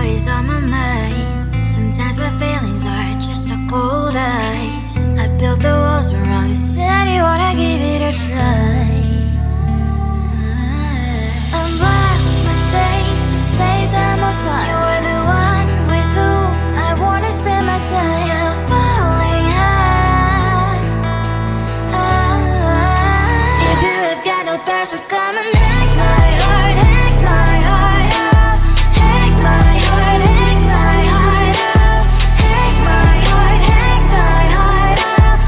what is on my mind. Sometimes my feelings are just a cold ice. I built the walls around you, said you wanna give it a try. I'm lost mistake to say that I'm fine. You were the one with whom I wanna spend my time. You're falling high. If you have got no plans, so come and hack my heart, hack my heart out. Hack my heart, hack my heart out. Hack my heart, hack my heart out.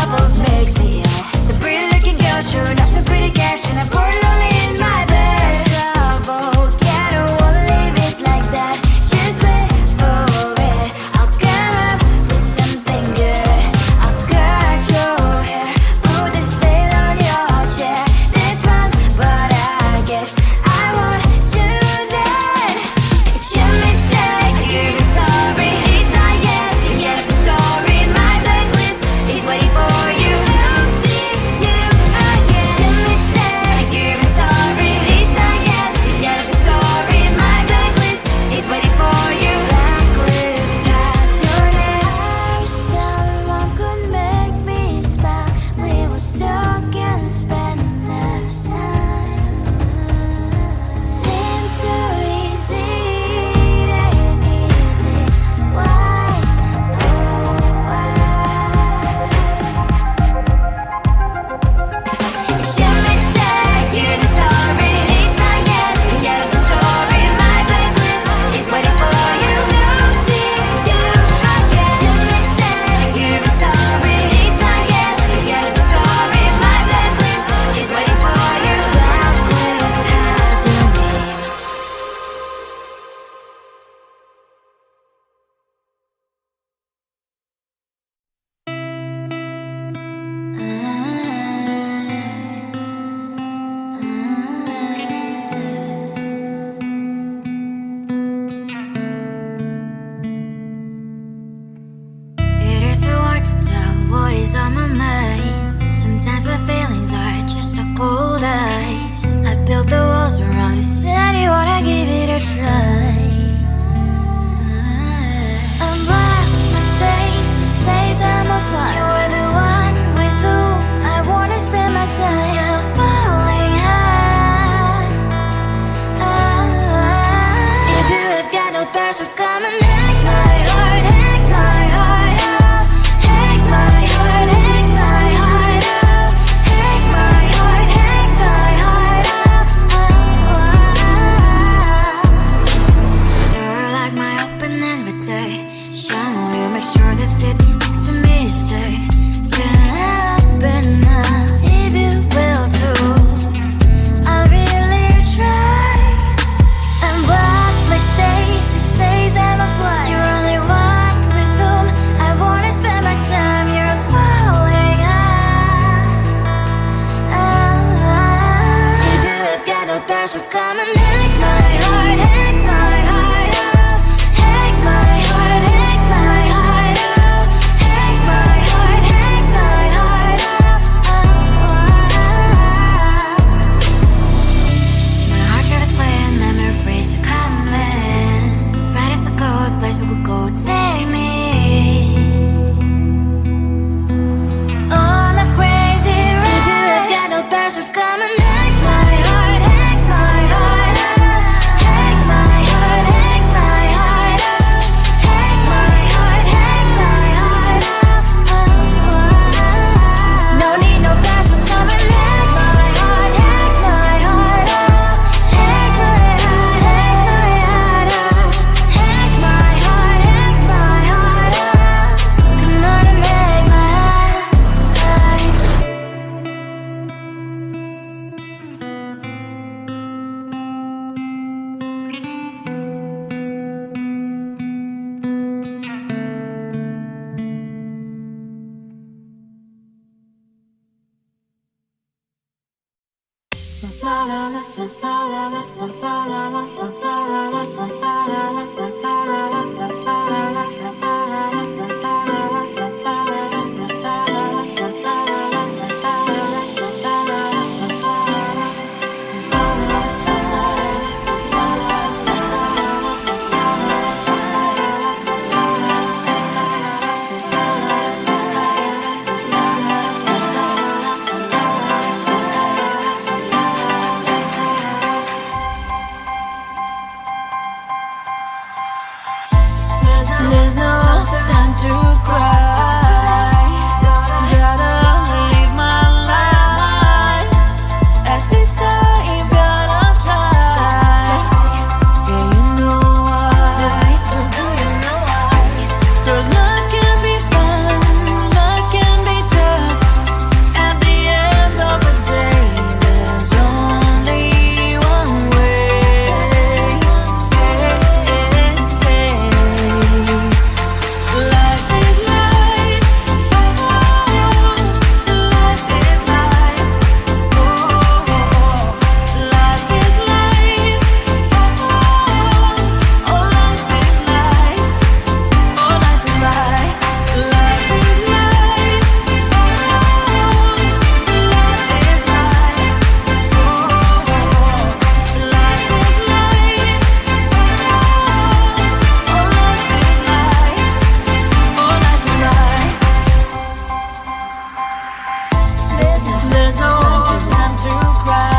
bubbles makes me ill. So pretty looking girl, sure enough, so pretty cash, and I'm pouring only in my bed. Love, oh, yeah, I don't wanna leave it like that. Just wait for it. I'll come up with something good. I'll cut your hair, put the stain on your chair. This one, but I guess I won't do that. It's your mistake, you're sorry. It's not yet the story. My blacklist is waiting for you. I'll see you again. It's your mistake, you're sorry. It's not yet the story. My blacklist is waiting for you. Blacklist has your name. I wish someone could make me smile. We would talk and spend less time. Seems so easy, it ain't easy. Why, oh why? It's your mistake, you're sorry. It's not yet the story. My blacklist is waiting for you. I'll see you again. It's your mistake, you're sorry. It's not yet the story. My blacklist is waiting for you. Blacklist has your name. It is so hard to tell what is on my mind. Sometimes my feelings are just a cold ice. I built the walls around you, said you wanna give it a try. I'm lost my state to say I'm a fly. You're the one with whom I wanna spend my time. You're falling high. If you have got no past, so come and hack my heart, hack my heart up. Hack my heart, hack my heart up. Hack my heart, hack my heart up. You're like my open invitation. Will you make sure that sitting next to me you stay? Can happen now, if you will too. I'll really try. And what my state to say I'm a fly. You're only one with whom I wanna spend my time. You're falling high. If you have got no past, so come and hack my heart, hack my heart up. Hack my heart, hack my heart up. Hack my heart, hack my heart up. My heart tries to play and memory phrase you coming. Friday's a good place we could go, take me on a crazy ride. If you have got no past, so come and hack my heart, hack my heart up. Hack my heart, hack my heart up. Hack my heart, hack my heart up. No need no past, so come and hack my heart, hack my heart up. Hack my heart, hack my heart up. Hack my heart, hack my heart up. Come on and make my heart. to cry.